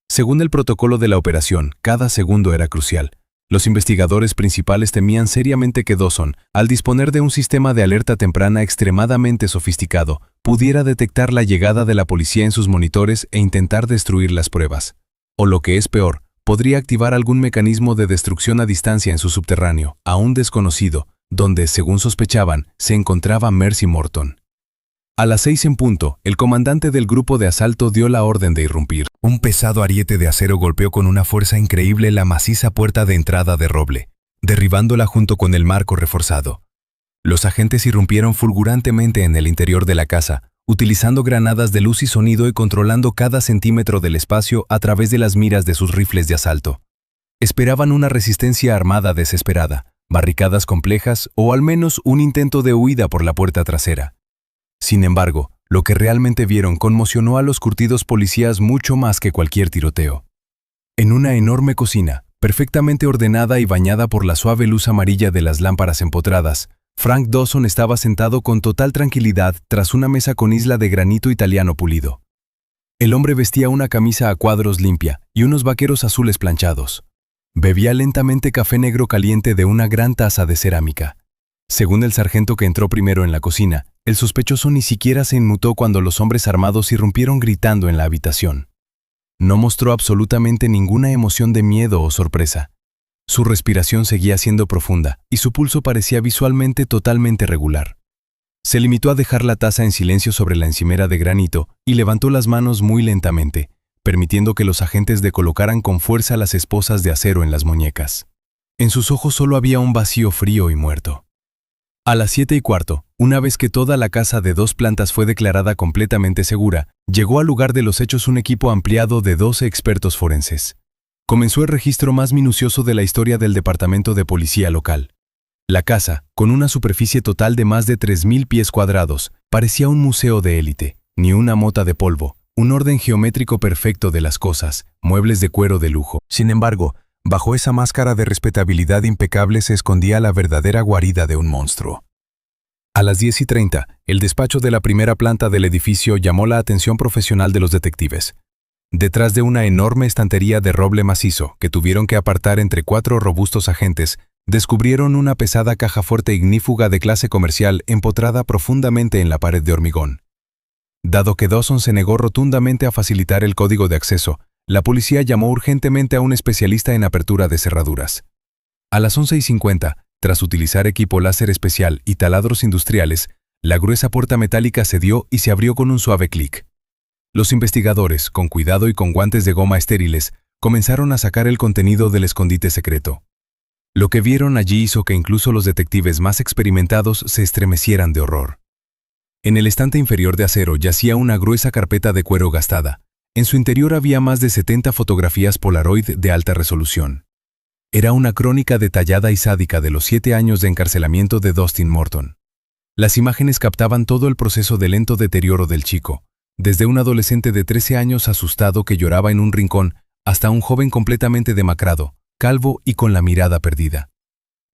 Según el protocolo de la operación, cada segundo era crucial. Los investigadores principales temían seriamente que Dawson, al disponer de un sistema de alerta temprana extremadamente sofisticado, pudiera detectar la llegada de la policía en sus monitores e intentar destruir las pruebas. O lo que es peor, podría activar algún mecanismo de destrucción a distancia en su subterráneo, aún desconocido, donde, según sospechaban, se encontraba Mercy Morton. A las 6 en punto, el comandante del grupo de asalto dio la orden de irrumpir. Un pesado ariete de acero golpeó con una fuerza increíble la maciza puerta de entrada de roble, derribándola junto con el marco reforzado. Los agentes irrumpieron fulgurantemente en el interior de la casa, utilizando granadas de luz y sonido y controlando cada centímetro del espacio a través de las miras de sus rifles de asalto. Esperaban una resistencia armada desesperada, barricadas complejas o al menos un intento de huida por la puerta trasera. Sin embargo, lo que realmente vieron conmocionó a los curtidos policías mucho más que cualquier tiroteo. En una enorme cocina, perfectamente ordenada y bañada por la suave luz amarilla de las lámparas empotradas, Frank Dawson estaba sentado con total tranquilidad tras una mesa con isla de granito italiano pulido. El hombre vestía una camisa a cuadros limpia y unos vaqueros azules planchados. Bebía lentamente café negro caliente de una gran taza de cerámica. Según el sargento que entró primero en la cocina, el sospechoso ni siquiera se inmutó cuando los hombres armados irrumpieron gritando en la habitación. No mostró absolutamente ninguna emoción de miedo o sorpresa. Su respiración seguía siendo profunda y su pulso parecía visualmente totalmente regular. Se limitó a dejar la taza en silencio sobre la encimera de granito y levantó las manos muy lentamente, permitiendo que los agentes decolocaran con fuerza las esposas de acero en las muñecas. En sus ojos solo había un vacío frío y muerto. A las 7:15, una vez que toda la casa de 2 plantas fue declarada completamente segura, llegó al lugar de los hechos un equipo ampliado de 12 expertos forenses. Comenzó el registro más minucioso de la historia del departamento de policía local. La casa, con una superficie total de más de 3.000 pies cuadrados, parecía un museo de élite. Ni una mota de polvo, un orden geométrico perfecto de las cosas, muebles de cuero de lujo. Sin embargo, bajo esa máscara de respetabilidad impecable se escondía la verdadera guarida de un monstruo. A las 10:30, el despacho de la primera planta del edificio llamó la atención profesional de los detectives. Detrás de una enorme estantería de roble macizo, que tuvieron que apartar entre 4 robustos agentes, descubrieron una pesada caja fuerte ignífuga de clase comercial empotrada profundamente en la pared de hormigón. Dado que Dawson se negó rotundamente a facilitar el código de acceso, la policía llamó urgentemente a un especialista en apertura de cerraduras. A las 11:50, tras utilizar equipo láser especial y taladros industriales, la gruesa puerta metálica cedió y se abrió con un suave clic. Los investigadores, con cuidado y con guantes de goma estériles, comenzaron a sacar el contenido del escondite secreto. Lo que vieron allí hizo que incluso los detectives más experimentados se estremecieran de horror. En el estante inferior de acero yacía una gruesa carpeta de cuero gastada. En su interior había más de 70 fotografías Polaroid de alta resolución. Era una crónica detallada y sádica de los 7 años de encarcelamiento de Dustin Morton. Las imágenes captaban todo el proceso de lento deterioro del chico, desde un adolescente de 13 años asustado que lloraba en un rincón, hasta un joven completamente demacrado, calvo y con la mirada perdida.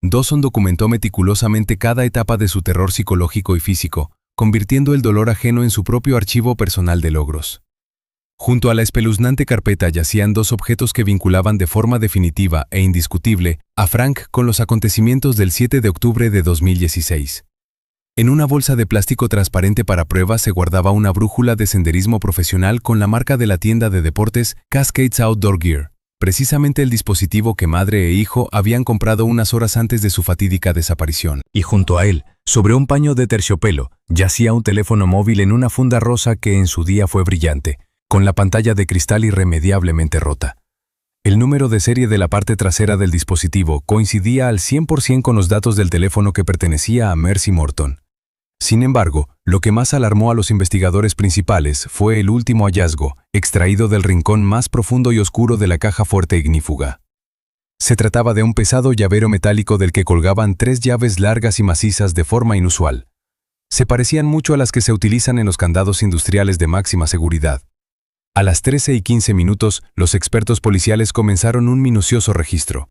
Dawson documentó meticulosamente cada etapa de su terror psicológico y físico, convirtiendo el dolor ajeno en su propio archivo personal de logros. Junto a la espeluznante carpeta yacían 2 objetos que vinculaban de forma definitiva e indiscutible a Frank con los acontecimientos del 7 de octubre de 2016. En una bolsa de plástico transparente para pruebas se guardaba una brújula de senderismo profesional con la marca de la tienda de deportes Cascades Outdoor Gear, precisamente el dispositivo que madre e hijo habían comprado unas horas antes de su fatídica desaparición. Y junto a él, sobre un paño de terciopelo, yacía un teléfono móvil en una funda rosa que en su día fue brillante, con la pantalla de cristal irremediablemente rota. El número de serie de la parte trasera del dispositivo coincidía al 100% con los datos del teléfono que pertenecía a Mercy Morton. Sin embargo, lo que más alarmó a los investigadores principales fue el último hallazgo, extraído del rincón más profundo y oscuro de la caja fuerte ignífuga. Se trataba de un pesado llavero metálico del que colgaban 3 llaves largas y macizas de forma inusual. Se parecían mucho a las que se utilizan en los candados industriales de máxima seguridad. A las 13:15, los expertos policiales comenzaron un minucioso registro.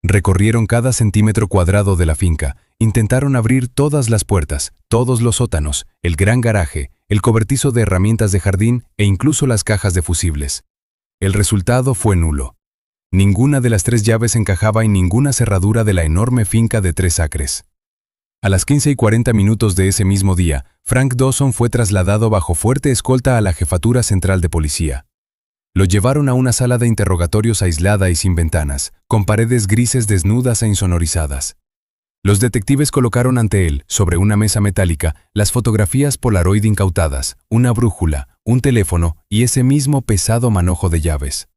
Recorrieron cada centímetro cuadrado de la finca, intentaron abrir todas las puertas, todos los sótanos, el gran garaje, el cobertizo de herramientas de jardín e incluso las cajas de fusibles. El resultado fue nulo. Ninguna de las 3 llaves encajaba en ninguna cerradura de la enorme finca de 3 acres. A las 15:40 de ese mismo día, Frank Dawson fue trasladado bajo fuerte escolta a la Jefatura Central de Policía. Lo llevaron a una sala de interrogatorios aislada y sin ventanas, con paredes grises desnudas e insonorizadas. Los detectives colocaron ante él, sobre una mesa metálica, las fotografías Polaroid incautadas, una brújula, un teléfono y ese mismo pesado manojo de llaves.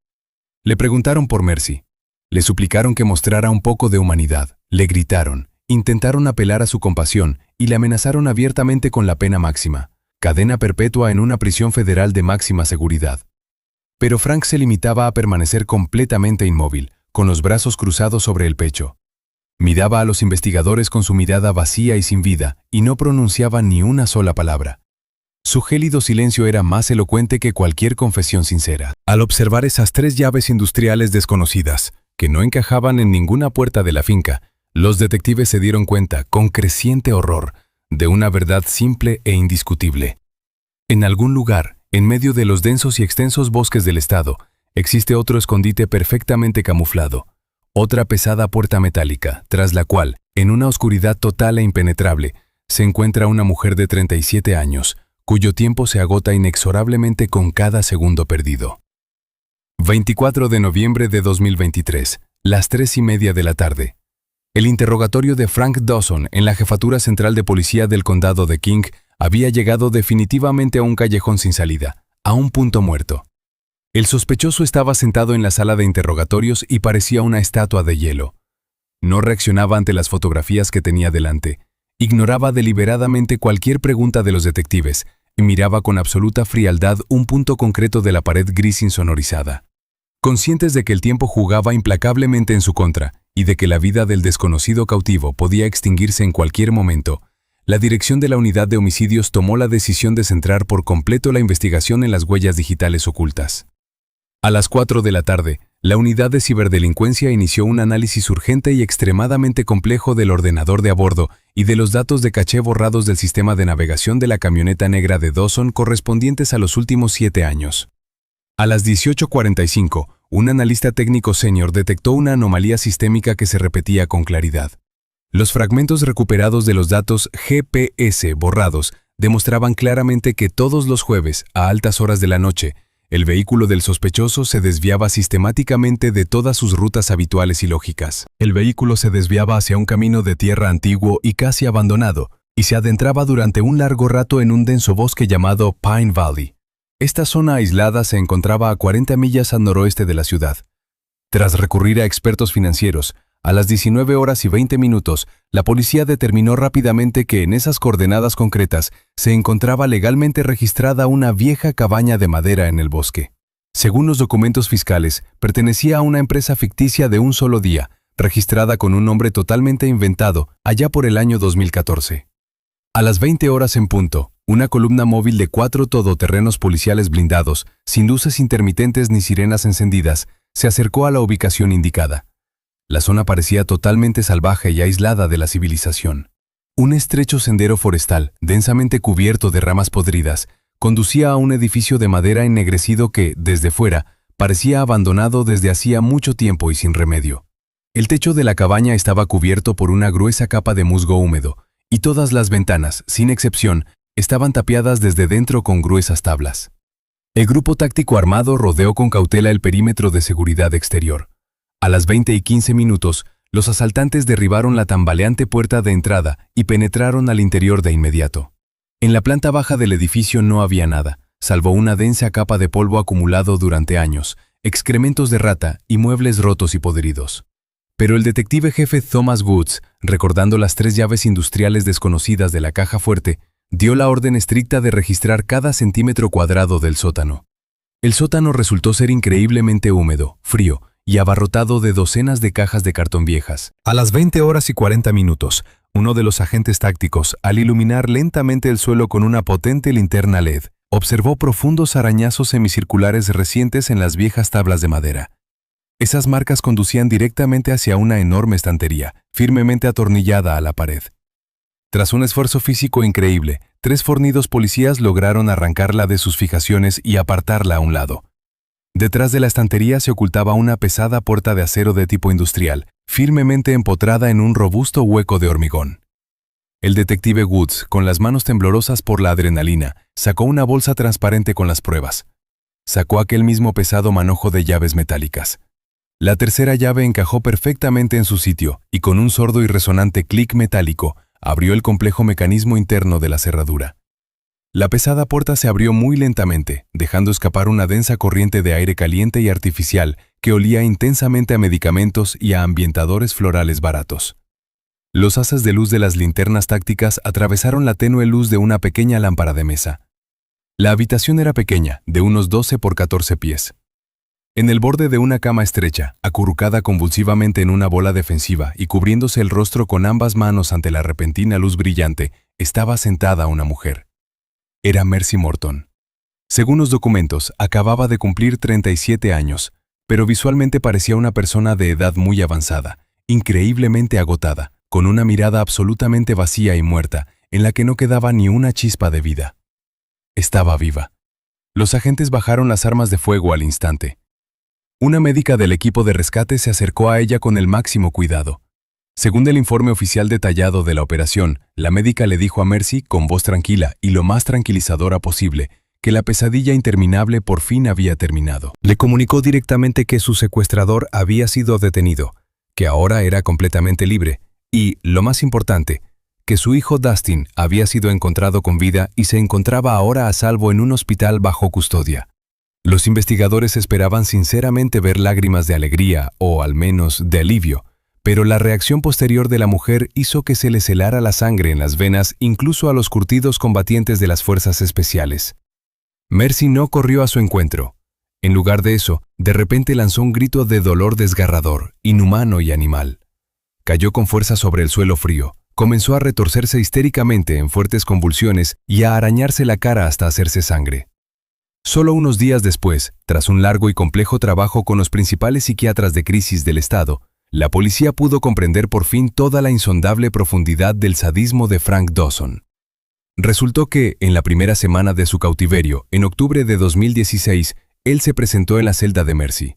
Le preguntaron por Mercy. Le suplicaron que mostrara un poco de humanidad. Le gritaron. Intentaron apelar a su compasión y le amenazaron abiertamente con la pena máxima, cadena perpetua en una prisión federal de máxima seguridad. Pero Frank se limitaba a permanecer completamente inmóvil, con los brazos cruzados sobre el pecho. Miraba a los investigadores con su mirada vacía y sin vida, y no pronunciaba ni una sola palabra. Su gélido silencio era más elocuente que cualquier confesión sincera. Al observar esas 3 llaves industriales desconocidas, que no encajaban en ninguna puerta de la finca, los detectives se dieron cuenta, con creciente horror, de una verdad simple e indiscutible. En algún lugar, en medio de los densos y extensos bosques del estado, existe otro escondite perfectamente camuflado, otra pesada puerta metálica, tras la cual, en una oscuridad total e impenetrable, se encuentra una mujer de 37 años, cuyo tiempo se agota inexorablemente con cada segundo perdido. 24 de noviembre de 2023, las 3:30 de la tarde. El interrogatorio de Frank Dawson en la Jefatura Central de Policía del Condado de King había llegado definitivamente a un callejón sin salida, a un punto muerto. El sospechoso estaba sentado en la sala de interrogatorios y parecía una estatua de hielo. No reaccionaba ante las fotografías que tenía delante, ignoraba deliberadamente cualquier pregunta de los detectives y miraba con absoluta frialdad un punto concreto de la pared gris insonorizada. Conscientes de que el tiempo jugaba implacablemente en su contra y de que la vida del desconocido cautivo podía extinguirse en cualquier momento, la dirección de la unidad de homicidios tomó la decisión de centrar por completo la investigación en las huellas digitales ocultas. A las 4 de la tarde, la unidad de ciberdelincuencia inició un análisis urgente y extremadamente complejo del ordenador de a bordo y de los datos de caché borrados del sistema de navegación de la camioneta negra de Dawson correspondientes a los últimos 7 años. A las 18:45, un analista técnico senior detectó una anomalía sistémica que se repetía con claridad. Los fragmentos recuperados de los datos GPS borrados demostraban claramente que todos los jueves, a altas horas de la noche, el vehículo del sospechoso se desviaba sistemáticamente de todas sus rutas habituales y lógicas. El vehículo se desviaba hacia un camino de tierra antiguo y casi abandonado, y se adentraba durante un largo rato en un denso bosque llamado Pine Valley. Esta zona aislada se encontraba a 40 millas al noroeste de la ciudad. Tras recurrir a expertos financieros, a las 19:20, la policía determinó rápidamente que en esas coordenadas concretas se encontraba legalmente registrada una vieja cabaña de madera en el bosque. Según los documentos fiscales, pertenecía a una empresa ficticia de un solo día, registrada con un nombre totalmente inventado allá por el año 2014. A las 20 horas en punto, una columna móvil de 4 todoterrenos policiales blindados, sin luces intermitentes ni sirenas encendidas, se acercó a la ubicación indicada. La zona parecía totalmente salvaje y aislada de la civilización. Un estrecho sendero forestal, densamente cubierto de ramas podridas, conducía a un edificio de madera ennegrecido que, desde fuera, parecía abandonado desde hacía mucho tiempo y sin remedio. El techo de la cabaña estaba cubierto por una gruesa capa de musgo húmedo, y todas las ventanas, sin excepción, estaban tapiadas desde dentro con gruesas tablas. El grupo táctico armado rodeó con cautela el perímetro de seguridad exterior. A las 20:15, los asaltantes derribaron la tambaleante puerta de entrada y penetraron al interior de inmediato. En la planta baja del edificio no había nada, salvo una densa capa de polvo acumulado durante años, excrementos de rata y muebles rotos y podridos. Pero el detective jefe Thomas Woods, recordando las 3 llaves industriales desconocidas de la caja fuerte, dio la orden estricta de registrar cada centímetro cuadrado del sótano. El sótano resultó ser increíblemente húmedo, frío y abarrotado de docenas de cajas de cartón viejas. A las 20:40, uno de los agentes tácticos, al iluminar lentamente el suelo con una potente linterna LED, observó profundos arañazos semicirculares recientes en las viejas tablas de madera. Esas marcas conducían directamente hacia una enorme estantería, firmemente atornillada a la pared. Tras un esfuerzo físico increíble, 3 fornidos policías lograron arrancarla de sus fijaciones y apartarla a un lado. Detrás de la estantería se ocultaba una pesada puerta de acero de tipo industrial, firmemente empotrada en un robusto hueco de hormigón. El detective Woods, con las manos temblorosas por la adrenalina, sacó una bolsa transparente con las pruebas. Sacó aquel mismo pesado manojo de llaves metálicas. La tercera llave encajó perfectamente en su sitio y con un sordo y resonante clic metálico, abrió el complejo mecanismo interno de la cerradura. La pesada puerta se abrió muy lentamente, dejando escapar una densa corriente de aire caliente y artificial que olía intensamente a medicamentos y a ambientadores florales baratos. Los haces de luz de las linternas tácticas atravesaron la tenue luz de una pequeña lámpara de mesa. La habitación era pequeña, de unos 12 por 14 pies. En el borde de una cama estrecha, acurrucada convulsivamente en una bola defensiva y cubriéndose el rostro con ambas manos ante la repentina luz brillante, estaba sentada una mujer. Era Mercy Morton. Según los documentos, acababa de cumplir 37 años, pero visualmente parecía una persona de edad muy avanzada, increíblemente agotada, con una mirada absolutamente vacía y muerta, en la que no quedaba ni una chispa de vida. Estaba viva. Los agentes bajaron las armas de fuego al instante. Una médica del equipo de rescate se acercó a ella con el máximo cuidado. Según el informe oficial detallado de la operación, la médica le dijo a Mercy, con voz tranquila y lo más tranquilizadora posible, que la pesadilla interminable por fin había terminado. Le comunicó directamente que su secuestrador había sido detenido, que ahora era completamente libre, y, lo más importante, que su hijo Dustin había sido encontrado con vida y se encontraba ahora a salvo en un hospital bajo custodia. Los investigadores esperaban sinceramente ver lágrimas de alegría, o al menos de alivio, pero la reacción posterior de la mujer hizo que se le helara la sangre en las venas incluso a los curtidos combatientes de las fuerzas especiales. Mercy no corrió a su encuentro. En lugar de eso, de repente lanzó un grito de dolor desgarrador, inhumano y animal. cayó con fuerza sobre el suelo frío. Comenzó a retorcerse histéricamente en fuertes convulsiones y a arañarse la cara hasta hacerse sangre. Solo unos días después, tras un largo y complejo trabajo con los principales psiquiatras de crisis del estado, la policía pudo comprender por fin toda la insondable profundidad del sadismo de Frank Dawson. Resultó que, en la primera semana de su cautiverio, en octubre de 2016, él se presentó en la celda de Mercy.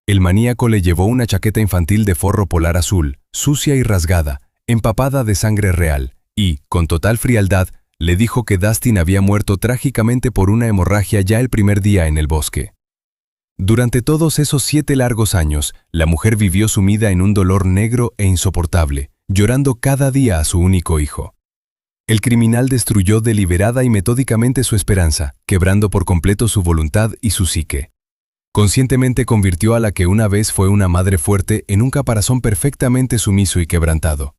El maníaco le llevó una chaqueta infantil de forro polar azul, sucia y rasgada, empapada de sangre real, y, con total frialdad, le dijo que Dustin había muerto trágicamente por una hemorragia ya el primer día en el bosque. Durante todos esos 7 largos años, la mujer vivió sumida en un dolor negro e insoportable, llorando cada día a su único hijo. El criminal destruyó deliberada y metódicamente su esperanza, quebrando por completo su voluntad y su psique. Conscientemente convirtió a la que una vez fue una madre fuerte en un caparazón perfectamente sumiso y quebrantado.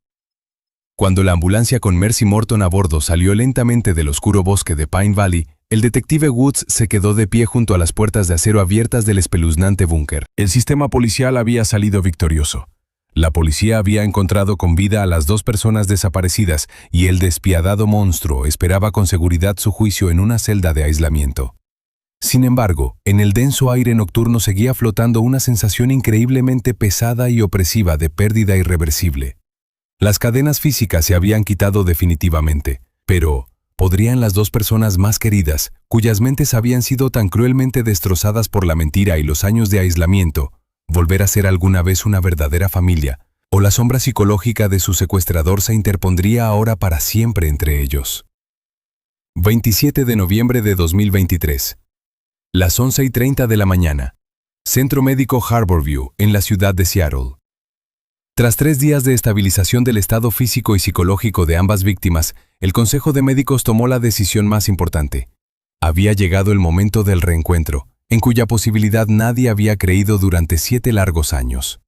Cuando la ambulancia con Mercy Morton a bordo salió lentamente del oscuro bosque de Pine Valley, el detective Woods se quedó de pie junto a las puertas de acero abiertas del espeluznante búnker. El sistema policial había salido victorioso. La policía había encontrado con vida a las 2 personas desaparecidas y el despiadado monstruo esperaba con seguridad su juicio en una celda de aislamiento. Sin embargo, en el denso aire nocturno seguía flotando una sensación increíblemente pesada y opresiva de pérdida irreversible. Las cadenas físicas se habían quitado definitivamente, pero ¿podrían las 2 personas más queridas, cuyas mentes habían sido tan cruelmente destrozadas por la mentira y los años de aislamiento, volver a ser alguna vez una verdadera familia, o la sombra psicológica de su secuestrador se interpondría ahora para siempre entre ellos? 27 de noviembre de 2023. Las 11:30 de la mañana. Centro Médico Harborview, en la ciudad de Seattle. Tras 3 días de estabilización del estado físico y psicológico de ambas víctimas, el Consejo de Médicos tomó la decisión más importante. Había llegado el momento del reencuentro, en cuya posibilidad nadie había creído durante 7 largos años.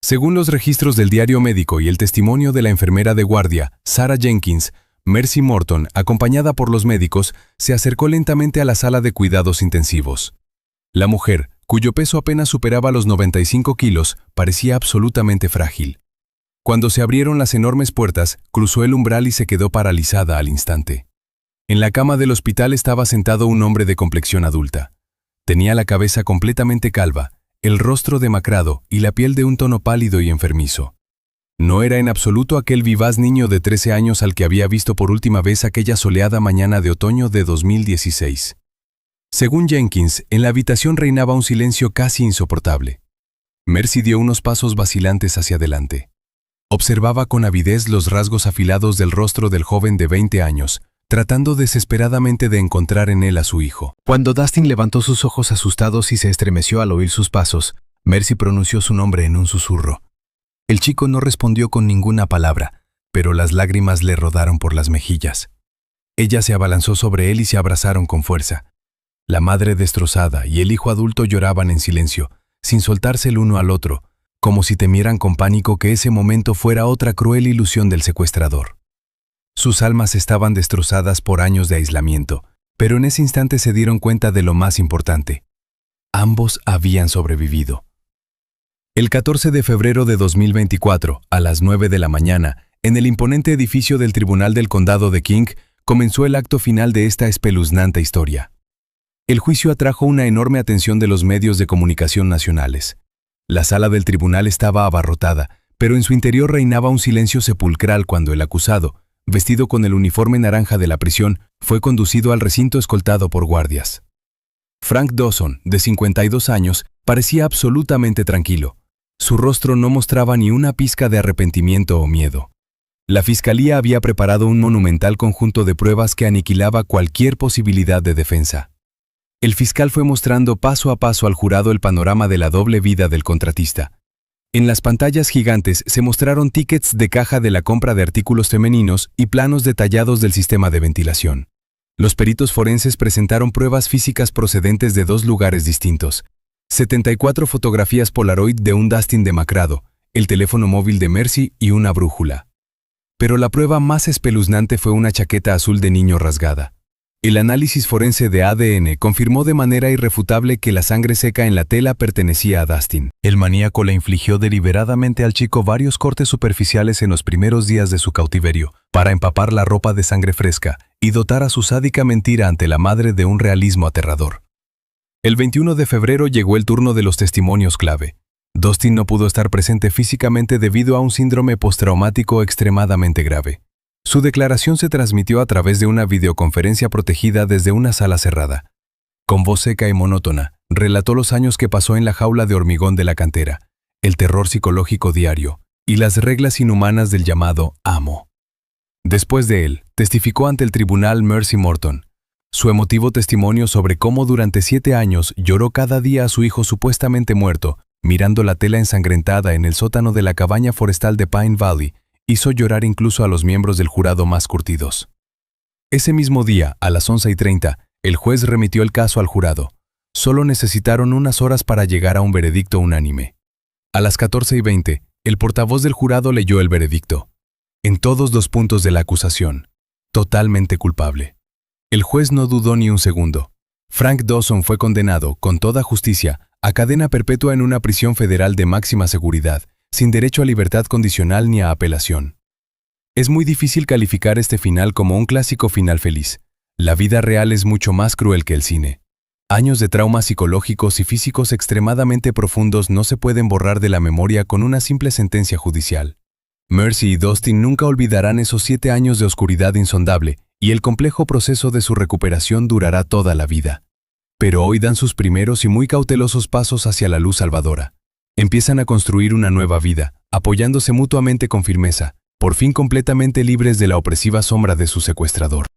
Según los registros del diario médico y el testimonio de la enfermera de guardia, Sarah Jenkins, Mercy Morton, acompañada por los médicos, se acercó lentamente a la sala de cuidados intensivos. La mujer, cuyo peso apenas superaba los 95 kilos, parecía absolutamente frágil. Cuando se abrieron las enormes puertas, cruzó el umbral y se quedó paralizada al instante. En la cama del hospital estaba sentado un hombre de complexión adulta. Tenía la cabeza completamente calva, el rostro demacrado y la piel de un tono pálido y enfermizo. No era en absoluto aquel vivaz niño de 13 años al que había visto por última vez aquella soleada mañana de otoño de 2016. Según Jenkins, en la habitación reinaba un silencio casi insoportable. Mercy dio unos pasos vacilantes hacia adelante. Observaba con avidez los rasgos afilados del rostro del joven de 20 años, tratando desesperadamente de encontrar en él a su hijo. Cuando Dustin levantó sus ojos asustados y se estremeció al oír sus pasos, Mercy pronunció su nombre en un susurro. El chico no respondió con ninguna palabra, pero las lágrimas le rodaron por las mejillas. Ella se abalanzó sobre él y se abrazaron con fuerza. La madre destrozada y el hijo adulto lloraban en silencio, sin soltarse el uno al otro, como si temieran con pánico que ese momento fuera otra cruel ilusión del secuestrador. Sus almas estaban destrozadas por años de aislamiento, pero en ese instante se dieron cuenta de lo más importante. Ambos habían sobrevivido. El 14 de febrero de 2024, a las 9 de la mañana, en el imponente edificio del Tribunal del Condado de King, comenzó el acto final de esta espeluznante historia. El juicio atrajo una enorme atención de los medios de comunicación nacionales. La sala del tribunal estaba abarrotada, pero en su interior reinaba un silencio sepulcral cuando el acusado, vestido con el uniforme naranja de la prisión, fue conducido al recinto escoltado por guardias. Frank Dawson, de 52 años, parecía absolutamente tranquilo. Su rostro no mostraba ni una pizca de arrepentimiento o miedo. La fiscalía había preparado un monumental conjunto de pruebas que aniquilaba cualquier posibilidad de defensa. El fiscal fue mostrando paso a paso al jurado el panorama de la doble vida del contratista. En las pantallas gigantes se mostraron tickets de caja de la compra de artículos femeninos y planos detallados del sistema de ventilación. Los peritos forenses presentaron pruebas físicas procedentes de 2 lugares distintos. 74 fotografías Polaroid de un Dustin demacrado, el teléfono móvil de Mercy y una brújula. Pero la prueba más espeluznante fue una chaqueta azul de niño rasgada. El análisis forense de ADN confirmó de manera irrefutable que la sangre seca en la tela pertenecía a Dustin. El maníaco le infligió deliberadamente al chico varios cortes superficiales en los primeros días de su cautiverio, para empapar la ropa de sangre fresca y dotar a su sádica mentira ante la madre de un realismo aterrador. El 21 de febrero llegó el turno de los testimonios clave. Dustin no pudo estar presente físicamente debido a un síndrome postraumático extremadamente grave. Su declaración se transmitió a través de una videoconferencia protegida desde una sala cerrada. Con voz seca y monótona, relató los años que pasó en la jaula de hormigón de la cantera, el terror psicológico diario y las reglas inhumanas del llamado amo. Después de él, testificó ante el tribunal Mercy Morton. Su emotivo testimonio sobre cómo durante 7 años lloró cada día a su hijo supuestamente muerto, mirando la tela ensangrentada en el sótano de la cabaña forestal de Pine Valley, hizo llorar incluso a los miembros del jurado más curtidos. Ese mismo día, a las 11:30, el juez remitió el caso al jurado. Solo necesitaron unas horas para llegar a un veredicto unánime. A las 14:20, el portavoz del jurado leyó el veredicto. En todos los puntos de la acusación, totalmente culpable. El juez no dudó ni un segundo. Frank Dawson fue condenado, con toda justicia, a cadena perpetua en una prisión federal de máxima seguridad, sin derecho a libertad condicional ni a apelación. Es muy difícil calificar este final como un clásico final feliz. La vida real es mucho más cruel que el cine. Años de traumas psicológicos y físicos extremadamente profundos no se pueden borrar de la memoria con una simple sentencia judicial. Mercy y Dustin nunca olvidarán esos 7 años de oscuridad insondable, y el complejo proceso de su recuperación durará toda la vida. Pero hoy dan sus primeros y muy cautelosos pasos hacia la luz salvadora. Empiezan a construir una nueva vida, apoyándose mutuamente con firmeza, por fin completamente libres de la opresiva sombra de su secuestrador.